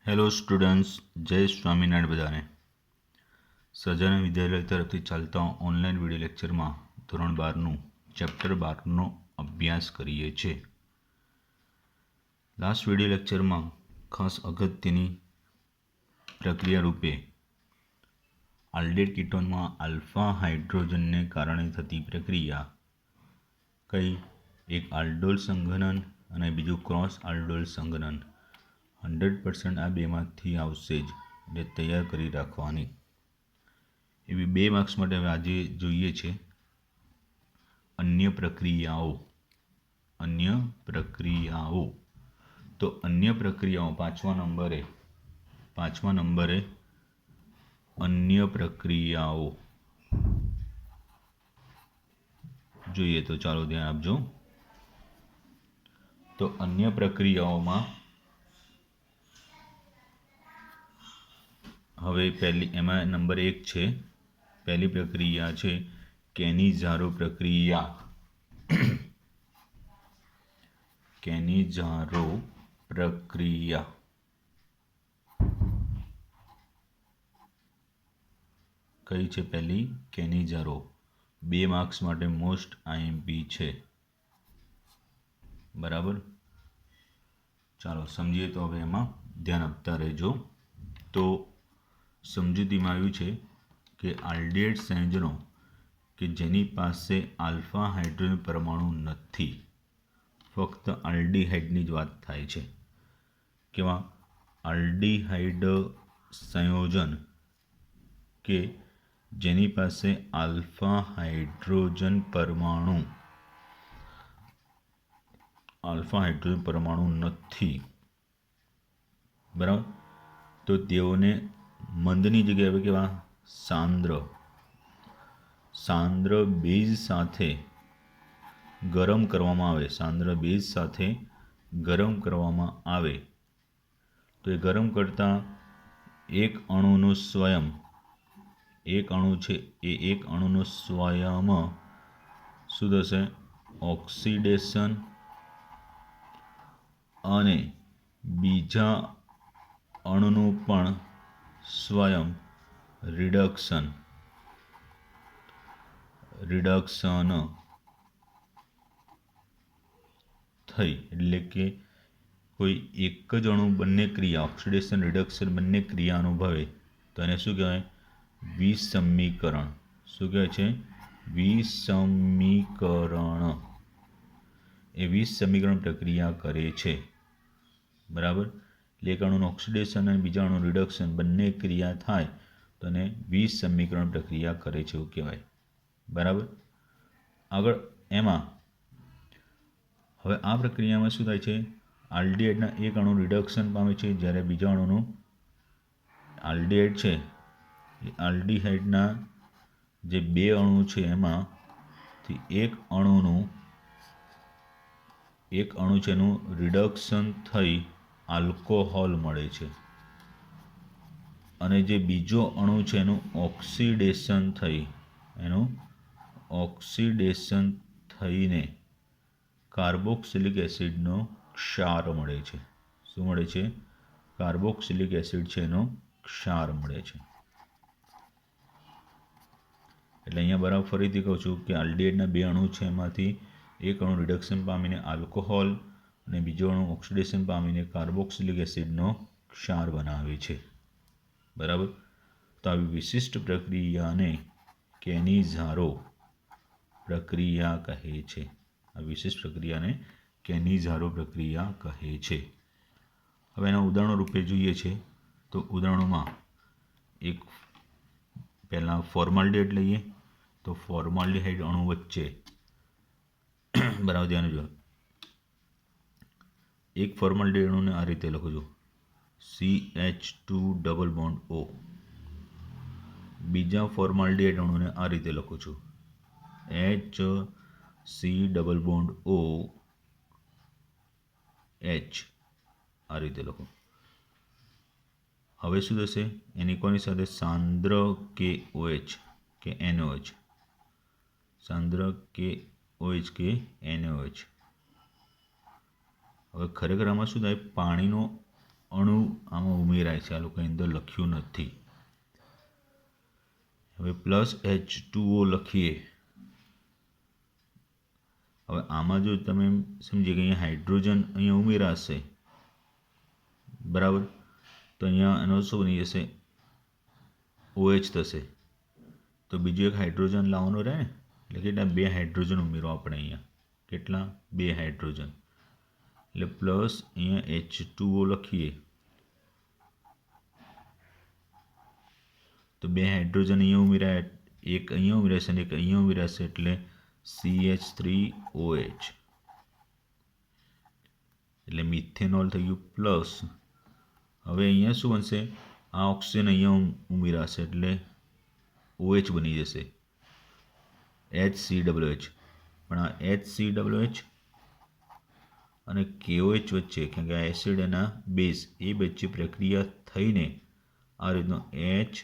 Hello students, જય સ્વામિનારાયણ બધાને. સજાના વિદ્યાલય તરફથી ચાલતા ઓનલાઈન વિડીયો લેક્ચરમાં ધોરણ 12નું ચેપ્ટર 12નો અભ્યાસ કરીએ છીએ. લાસ્ટ વિડીયો લેક્ચરમાં ખાસ અગત્યની પ્રક્રિયા રૂપે આલ્ડેટ કીટોનમાં આલ્ફા હાઇડ્રોજનને કારણે થતી પ્રક્રિયા કઈ, એક આલ્ડોલ સંઘનન અને બીજું ક્રોસ આલ્ડોલ સંઘનન, 100% આ બેમાંથી આવશે જ, એટલે તૈયાર કરી રાખવાની. એવી 2 માર્ક્સ માટે હવે આજે જોઈએ છે અન્ય પ્રક્રિયાઓ. તો અન્ય પ્રક્રિયાઓ પાંચમા નંબરે અન્ય પ્રક્રિયાઓ જોઈએ. તો ચાલો ધ્યાન આપજો. તો અન્ય પ્રક્રિયાઓમાં હવે એમાં નંબર 1 છે. પહેલી પ્રક્રિયા છે કેનિઝારો પ્રક્રિયા. કઈ છે પહેલી? કેનિઝારો. 2 માર્ક્સ માટે મોસ્ટ આઈએમપી છે. બરાબર, ચાલો સમજીએ. તો હવે એમાં ધ્યાન આપતા રહેજો. તો સમજૂતીમાં આવ્યું છે કે આલ્ડેહાઇડ સંયોજનો કે જેની પાસે આલ્ફા હાઇડ્રોજન પરમાણુ નથી, ફક્ત આલ્ડીહાઇડની જ વાત થાય છે. કેવા આલ્ડીહાઇડ સંયોજન કે જેની પાસે આલ્ફા હાઇડ્રોજન પરમાણુ નથી, બરાબર, તો તેઓને મંદની જગ્યાએ હવે કેવા સાંદ્ર બેઝ સાથે ગરમ કરવામાં આવે. તો એ ગરમ કરતાં એક અણુનું સ્વયં શું થશે? ઓક્સિડેશન, અને બીજા અણુનું પણ સ્વયં રિડક્શન થઈ. એટલે કે કોઈ એક જ અણુ બંને ક્રિયા, ઓક્સિડેશન રિડક્શન બંને ક્રિયા અનુભવે તો એને શું કહેવાય? વિસમીકરણ. શું કહેવાય છે? વિસમીકરણ. એ વિસમીકરણ પ્રક્રિયા કરે છે. બરાબર, એટલે એક અણુનું ઓક્સિડેશન અને બીજા અણુનું રિડક્શન બંને ક્રિયા થાય તો એને વિસમીકરણ પ્રક્રિયા કરે છે એવું કહેવાય. બરાબર, આગળ એમાં હવે આ પ્રક્રિયામાં શું થાય છે? આલ્ડીહાઇડના એક અણુ રિડક્શન પામે છે, જ્યારે બીજા અણુનું આલ્ડીહાઇડ છે એ આલ્ડીહાઇડના જે 2 અણુ છે એમાંથી એક અણુ છે એનું રિડક્શન થઈ આલ્કોહોલ મળે છે, અને જે બીજો અણુ છે એનું ઓક્સિડેશન થઈને કાર્બોક્સિલિક એસિડનો ક્ષાર મળે છે. શું મળે છે? કાર્બોક્સિલિક એસિડ છે એનો ક્ષાર મળે છે. એટલે અહીંયા બરાબર ફરીથી કહું છું કે આલ્ડીહાઇડના 2 અણુ છે, એમાંથી એક અણુ રિડક્શન પામીને આલ્કોહોલ અને બીજો અણુ ઓક્સિડેશન પામીને કાર્બોક્સિલિક એસિડનો ક્ષાર બનાવે છે. બરાબર, તો આવી વિશિષ્ટ પ્રક્રિયાને કેનિઝારો પ્રક્રિયા કહે છે. હવે એના ઉદાહરણો રૂપે જોઈએ છે. તો ઉદાહરણોમાં એક પહેલાં ફોર્માલ્ડિહાઇડ લઈએ. તો ફોર્માલ્ડિહાઇડ અણુ વચ્ચે બરાબર ધ્યાન જો, એક ફોર્માલ્ડિહાઇડ અણુને આ રીતે લખું છું, CH2 બીજા ફોર્માલ્ડિહાઇડ અણુને આ રીતે લખું છું, HCOOH. આ રીતે લખો. હવે શું થશે? એની કોની સાથે? સાંદ્ર KOH કે NOH. હવે ખરેખર આમાં શું થાય? પાણીનો અણુ આમાં ઉમેરાય છે, આ લોકો અંદર લખ્યું નથી. હવે +H2O લખીએ. હવે આમાં જો તમે સમજીએ કે અહીંયા હાઇડ્રોજન અહીંયા ઉમેરાશે, બરાબર, તો અહીંયા એનો શું બની જશે, OH થશે. તો બીજું એક હાઇડ્રોજન લાવવાનો રહે ને, એટલે કેટલા 2 હાઇડ્રોજન ઉમેરો આપણે અહીંયા, કેટલા 2 હાઇડ્રોજન, એટલે પ્લસ અહીંયા H2O લખીએ. તો 2 હાઇડ્રોજન અહીંયા ઉમેરાય, એક અહીંયા ઉમેરાશે અને એક અહીંયા ઉમેરાશે, એટલે CH3OH, એટલે મિથેનોલ થઈ ગયું પ્લસ. હવે અહીંયા શું બનશે, આ ઓક્સિજન અહીંયા ઉમેરાશે એટલે OH બની જશે, HCOH. પણ આ HCOH અને KOH વચ્ચે, કારણ કે આ એસિડ અને બેઝ એ વચ્ચે પ્રક્રિયા થઈને આ રીતનો HCOOK,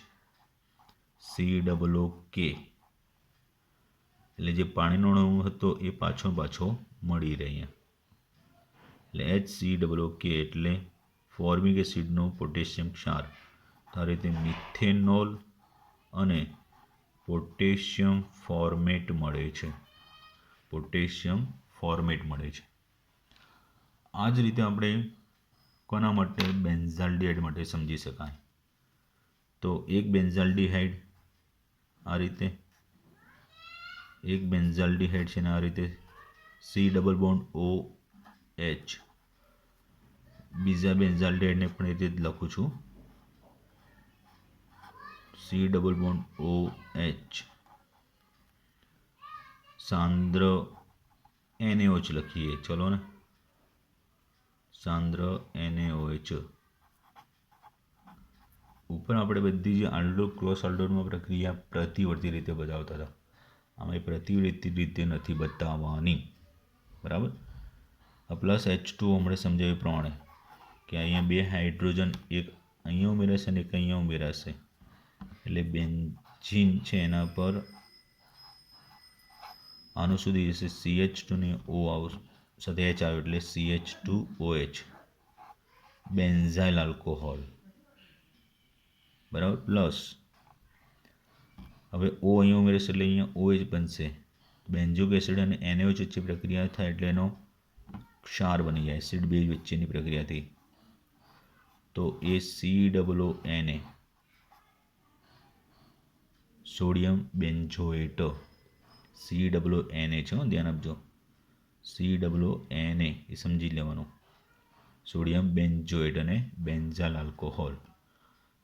એટલે જે પાણીનો અણુ હતો એ પાછો મળી રહે અહીંયા, એટલે HCOOK એટલે ફોર્મિક એસિડનો પોટેશિયમ ક્ષાર. તો આ રીતે મિથેનોલ અને પોટેશિયમ ફોર્મેટ મળે છે, પોટેશિયમ ફોર્મેટ મળે છે. આ જ રીતે આપણે કોના માટે, બેન્ઝાલ્ડિહાઇડ માટે સમજી શકાય. તો એક બેન્ઝાલ્ડિહાઇડ આ રીતે, એક બેન્ઝાલ્ડિહાઇડ છે ને આ રીતે C=OH. બીજા બેન્ઝાલ્ડિહાઇડને પણ એ રીતે જ લખું છું, C=OH. સાંદ્ર NaOH લખીએ, ચલો ને, સાંદ્ર NaOH. ઉપર આપણે બધી જે આલ્ડો ક્રોસ આલ્ડોનમાં પ્રક્રિયા પ્રતિવર્તી રીતે બતાવતા હતા, આમાં પ્રતિવર્તી રીતે નથી બતાવવાની, બરાબર. આ +H2O હમણાં સમજાવ્યું પ્રમાણે કે અહીંયા 2 હાઇડ્રોજન, એક અહીંયા ઉમેરાશે અને એક અહીંયા ઉમેરાશે, એટલે બેન્ઝીન છે એના પર આનું સુધી જશે, CH2 ને O સાથે H આવે એટલે CH2OH, બેન્ઝાઇલ આલ્કોહોલ, બરાબર. પ્લસ હવે O અહીંયા ઉમેરશે એટલે અહીંયા OH બનશે, બેન્ઝોઇક એસિડ અને NaOH વચ્ચે પ્રક્રિયા થાય એટલે એનો ક્ષાર બની જાય, એસિડ બેઝ વચ્ચેની પ્રક્રિયાથી, તો ACOONA, સોડિયમ બેન્ઝોએટ, COONA છે, ધ્યાન આપજો, COONA એ સમજી લેવાનું, સોડિયમ બેન્ઝોએટ અને બેન્ઝાઇલ આલ્કોહોલ.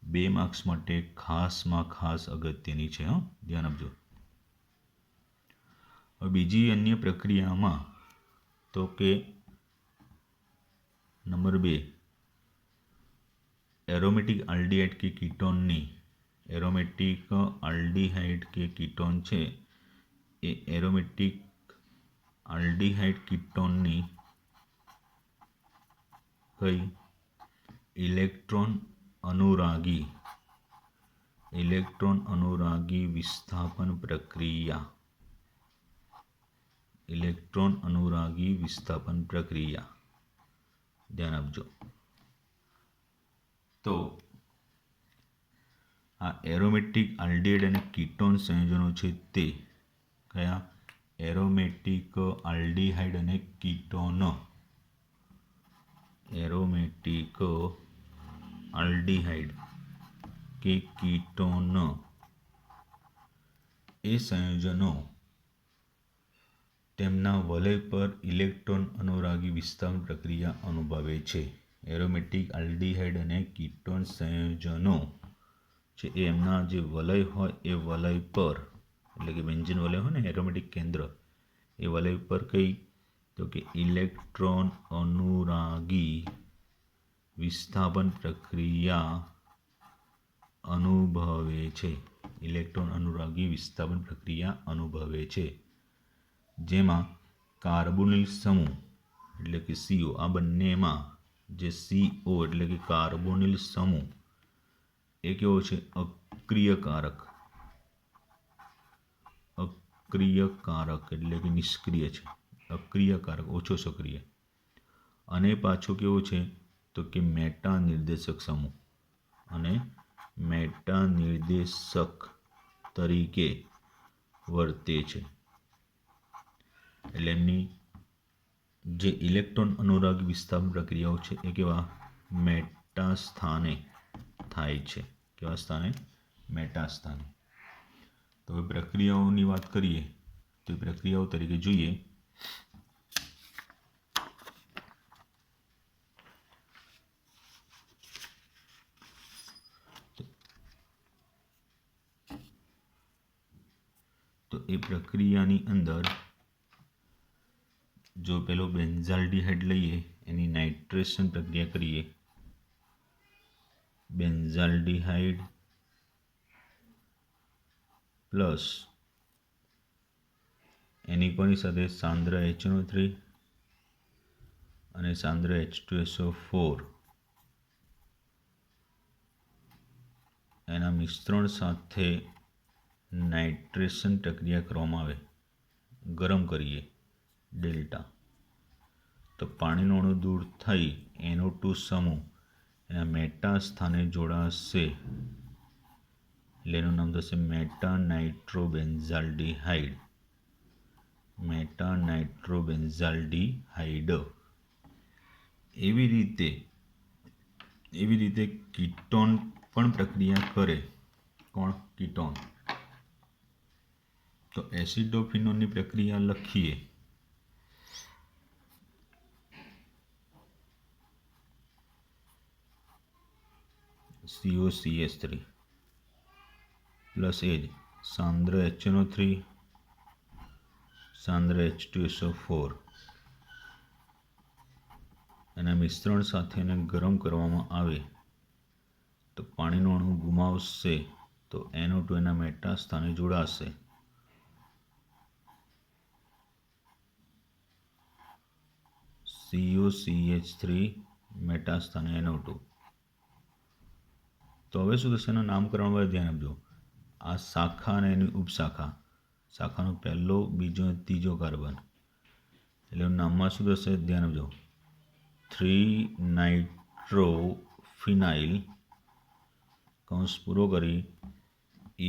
2 માર્ક્સ માટે ખાસમાં ખાસ અગત્યની છે, ધ્યાન આપજો. હવે બીજી અન્ય પ્રક્રિયામાં તો કે નંબર 2, એરોમેટિક આલ્ડીહાઇડ કે કીટોનની, એરોમેટિક આલ્ડીહાઇડ કે કીટોન છે એ એરોમેટિક આલ્ડીહાઇડ કીટોનની કઈ ઇલેક્ટ્રોન અનુરાગી વિસ્થાપન પ્રક્રિયા, ઇલેક્ટ્રોન અનુરાગી વિસ્થાપન પ્રક્રિયા, ધ્યાન આપજો. તો આ એરોમેટિક આલ્ડીહાઇડ અને કીટોન સંયોજનો છે તે કયા, એરોમેટિક આલ્ડીહાઇડ અને કીટોન, એરોમેટિક આલ્ડીહાઇડ કે કીટોન એ સંયોજનો તેમના વલય પર ઇલેક્ટ્રોન અનુરાગી વિસ્થાપન પ્રક્રિયા અનુભવે છે. એરોમેટિક આલ્ડીહાઇડ અને કીટોન સંયોજનો છે એ એમના જે વલય હોય એ વલય પર, એટલે કે બેન્ઝીન વલય હોય ને એરોમેટિક કેન્દ્ર, એ વલય પર કઈ, તો કે ઇલેક્ટ્રોન અનુરાગી વિસ્થાપન પ્રક્રિયા અનુભવે છે, ઇલેક્ટ્રોન અનુરાગી વિસ્થાપન પ્રક્રિયા અનુભવે છે, જેમાં કાર્બોનિલ સમૂહ એટલે કે CO, આ બંનેમાં જે CO એટલે કે કાર્બોનિલ સમૂહ એ કેવો છે, અક્રિયકારક એટલે કે નિષ્ક્રિય છે, અક્રિયકારક, ઓછો સક્રિય, અને પાછો કેવો છે, તો કે મેટા નિર્દેશક સમૂહ અને મેટા નિર્દેશક તરીકે વર્તે છે. એટલે એમની જે ઇલેક્ટ્રોન અનુરાગી વિસ્થાપન પ્રક્રિયાઓ છે એ કેવા મેટા સ્થાને થાય છે. કેવા સ્થાને? મેટા સ્થાને. તો હવે પ્રક્રિયાઓની વાત કરીએ તો એ પ્રક્રિયાઓ તરીકે જોઈએ તો એ પ્રક્રિયાની અંદર જો પેલો બેન્ઝાલ્ડિહાઇડ લઈએ એની નાઇટ્રેશન પ્રક્રિયા કરીએ. બેન્ઝાલ્ડિહાઇડ પ્લસ એની કોની સાથે સાંદ્ર HNO3 અને સાંદ્ર H2SO4 એના મિશ્રણ સાથે નાઇટ્રેશન પ્રક્રિયા કરવામાં આવે, ગરમ કરીએ ડેલ્ટા, તો પાણીનો અણુ દૂર થઈ NO2 સમૂહ એના મેટા સ્થાને જોડાશે એટલે એનું નામ થશે મેટા નાઇટ્રોબેન્ઝાલ્ડિહાઇડ. મેટા નાઇટ્રોબેન્ઝાલ્ડિહાઇડ. એવી રીતે કીટોન પણ પ્રક્રિયા કરે. કોણ? કીટોન. તો એસિડોફિનોનની પ્રક્રિયા લખીએ COCH3 પ્લસ એ જ સાંદ્ર HNO3 સાંદ્ર H2SO4 એના મિશ્રણ સાથે એને ગરમ કરવામાં આવે તો પાણીનો અણુ ગુમાવશે તો NO2 એના મેટા સ્થાને જોડાશે. COCH3 મેટા સ્થાને NO2. તો હવે શું થશે? એના નામકરણ પર ધ્યાન આપજો. આ શાખા અને એની ઉપશાખા, શાખાનો પહેલો, બીજો અને ત્રીજો કાર્બન, એટલે નામમાં શું થશે? ધ્યાન આપજો. 3-નાઇટ્રોફિનાઇલ કૌંસ પૂરો કરી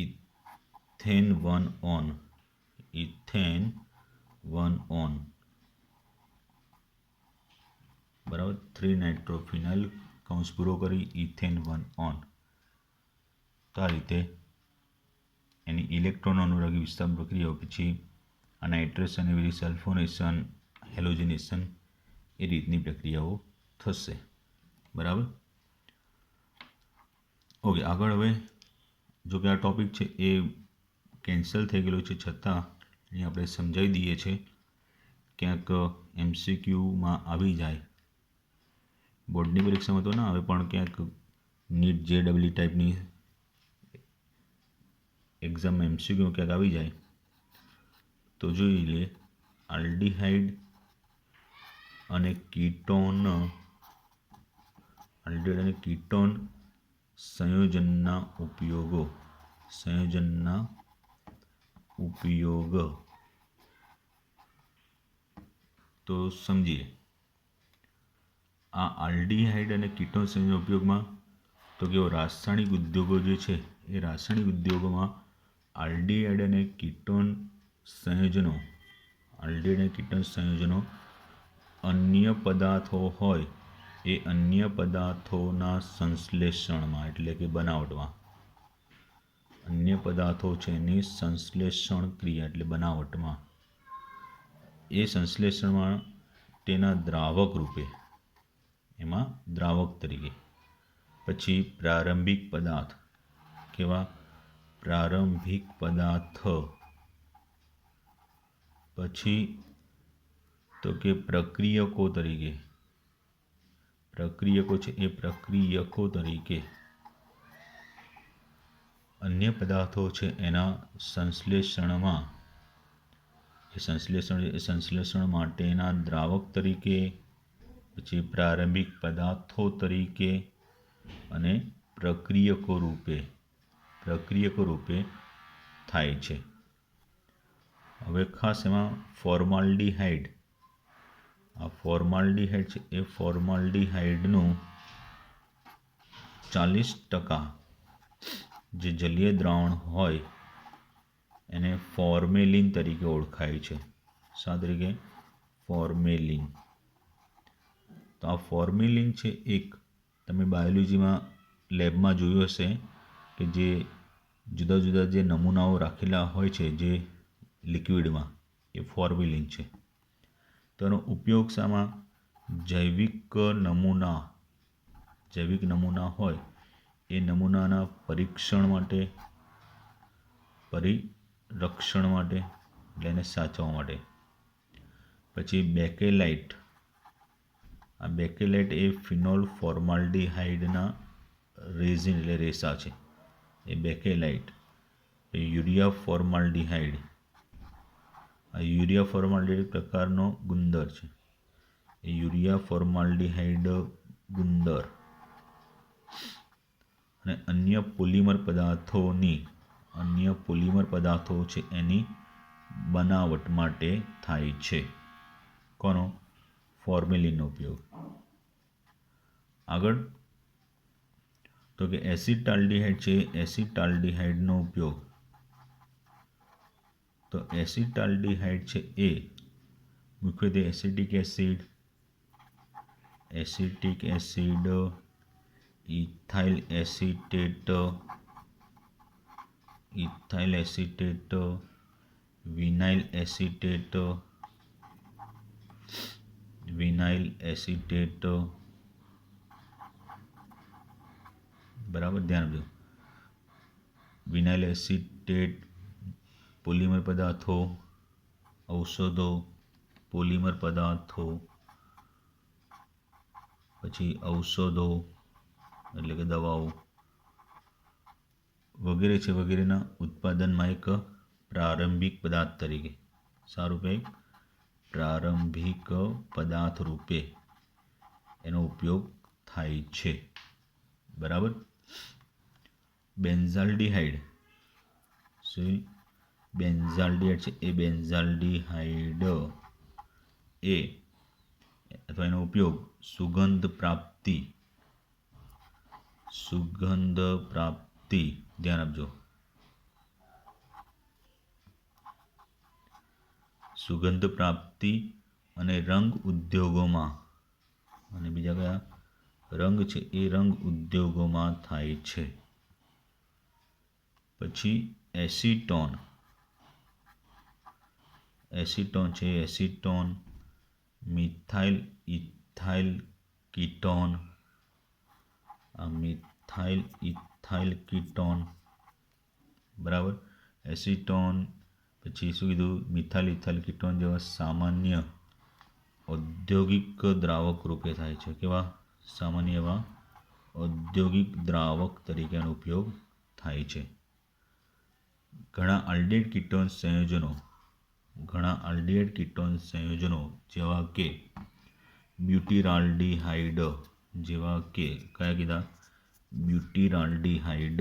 ઇથેન 1 ઓન, ઇથેન 1 ઓન, બરાબર. 3-નાઇટ્રોફિનાઇલ કૌંસ પૂરો કરી ઇથેન 1 ઓન. તો આ રીતે એની ઇલેક્ટ્રોન અનુરાગી વિસ્થાપન પ્રક્રિયાઓ પછી આ નાઇટ્રેશન એવી સલ્ફોનેશન, હેલોજનેશન એ રીતની પ્રક્રિયાઓ થશે. બરાબર. ઓકે, આગળ હવે જો કે આ ટોપિક છે એ કેન્સલ થઈ ગયેલો છે છતાં અહીં આપણે સમજાવી દઈએ છીએ, ક્યાંક MCQમાં આવી જાય. બોર્ડની પરીક્ષામાં તો ના આવે પણ ક્યાંક નીટ JEE ટાઈપની એક્ઝામમાં MCQ ક્યાંક આવી જાય તો જોઈ લે. આલ્ડીહાઇડ અને કીટોન સંયોજનના ઉપયોગ તો સમજીએ. આ આલ્ડીહાઇડ અને કીટોન સંયોજનના ઉપયોગમાં તો કેવો રાસાયણિક ઉદ્યોગો જે છે એ રાસાયણિક ઉદ્યોગોમાં આલ્ડીહાઇડ અને કીટોન સંયોજનો અન્ય પદાર્થો હોય એ અન્ય પદાર્થોના સંશ્લેષણમાં એટલે કે બનાવટમાં, અન્ય પદાર્થો છે એની સંશ્લેષણ ક્રિયા એટલે બનાવટમાં, એ સંશ્લેષણમાં તેના દ્રાવક રૂપે, એમાં દ્રાવક તરીકે. પછી પ્રારંભિક પદાર્થ, કેવા? પ્રારંભિક પદાર્થ. પછી તો કે પ્રક્રિયકો તરીકે, પ્રક્રિયકો છે એ પ્રક્રિયકો તરીકે અન્ય પદાર્થો છે એના સંશ્લેષણમાં, એ સંશ્લેષણ માટેના દ્રાવક તરીકે, પછી પ્રારંભિક પદાર્થો તરીકે અને પ્રક્રિયકો રૂપે થાય છે. હવે ખાસ એમાં ફોર્માલ્ડીહાઇડ, આ ફોર્માલ્ડીહાઇડ છે એ ફોર્માલ્ડીહાઇડનું 40% જે જલીય દ્રાવણ હોય એને ફોર્મેલિન તરીકે ઓળખાય છે. શા તરીકે? ફોર્મેલિન. તો આ ફોર્મેલિન છે એક તમે બાયોલોજીમાં લેબમાં જોયું હશે કે જે જુદા જુદા જે નમૂનાઓ રાખેલા હોય છે જે લિક્વિડમાં, એ ફોર્મેલિન છે. તો એનો ઉપયોગ શામાં? જૈવિક નમૂના હોય એ નમૂનાના પરીક્ષણ માટે, પરિરક્ષણ માટે, એટલે એને સાચવવા માટે. પછી બેકેલાઇટ. આ બેકેલાઇટ એ ફિનોલ ફોર્માલ્ડિહાઇડના રેઝિન એટલે રેસા છે, એ બેકેલાઇટ. Urea formaldehyde. આ યુરિયા ફોર્માલ્ડિહાઇડ પ્રકારનો ગુંદર છે, એ યુરિયા ફોર્માલ્ડિહાઇડ ગુંદર. અને અન્ય પોલિમર પદાર્થો છે એની બનાવટ માટે થાય છે. કોનો? ફોર્મેલિનનો ઉપયોગ. આગળ તો કે એસિટાલ્ડિહાઇડ છે, એસિટાલ્ડિહાઇડનો ઉપયોગ. તો એસિટાલ્ડિહાઇડ છે એ મુખ્યત્વે acetic acid, ethyl acetate, vinyl acetate, બરાબર, ધ્યાન આપજો. વિનાઇલ એસિટેટ, પોલિમર પદાર્થો, ઔષધો, પોલિમર પદાર્થો, પછી ઔષધો એટલે કે દવાઓ વગેરે છે, વગેરેના ઉત્પાદનમાં એક પ્રારંભિક પદાર્થ તરીકે, સારૂપે પ્રારંભિક પદાર્થ રૂપે એનો ઉપયોગ થાય છે. બરાબર. બેન્ઝાલ્ડિહાઇડ છે, એ બેન્ઝાલ્ડિહાઇડ એ અથવા એનો ઉપયોગ સુગંધ પ્રાપ્તિ, ધ્યાન આપજો, સુગંધ પ્રાપ્તિ અને રંગ ઉદ્યોગોમાં, અને બીજા કયા રંગ છે એ રંગ ઉદ્યોગોમાં થાય છે. પછી એસિટોન છે, એસિટોન, મિથાઇલ ઇથાઇલ કીટોન, બરાબર. એસિટોન, પછી શું કીધું? મિથાઇલ ઇથાઇલ કીટોન જેવા સામાન્ય ઔદ્યોગિક દ્રાવક રૂપે થાય છે. કેવા? સામાન્ય એવા ઔદ્યોગિક દ્રાવક તરીકે એનો ઉપયોગ થાય છે. ઘણા આલ્ડિહાઇડ કીટોન સંયોજનો જેવા કે બ્યુટીરાલ્ડિહાઇડ, જેવા કે કયા કીધા? બ્યુટીરાલ્ડિહાઇડ,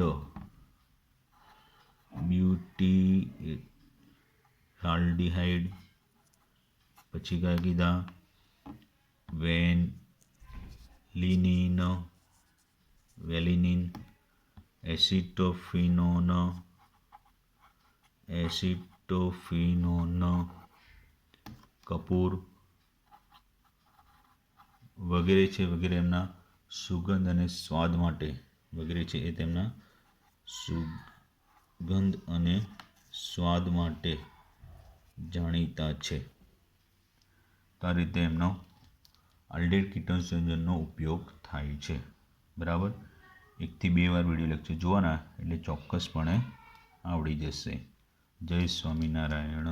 પછી કયા કીધા? વેલિનિન, એસિટોફિનોન, કપૂર વગેરે છે, વગેરે એમના સુગંધ અને સ્વાદ માટે, વગેરે છે એ તેમના સુગંધ અને સ્વાદ માટે જાણીતા છે. તો આ રીતે એમનો આલ્ડિહાઇડ કીટોન સંયોજનનો ઉપયોગ થાય છે. બરાબર. 1 થી 2 વાર વિડીયો લેક્ચર જોવાના એટલે ચોક્કસપણે આવડી જશે. જય સ્વામિનારાયણ.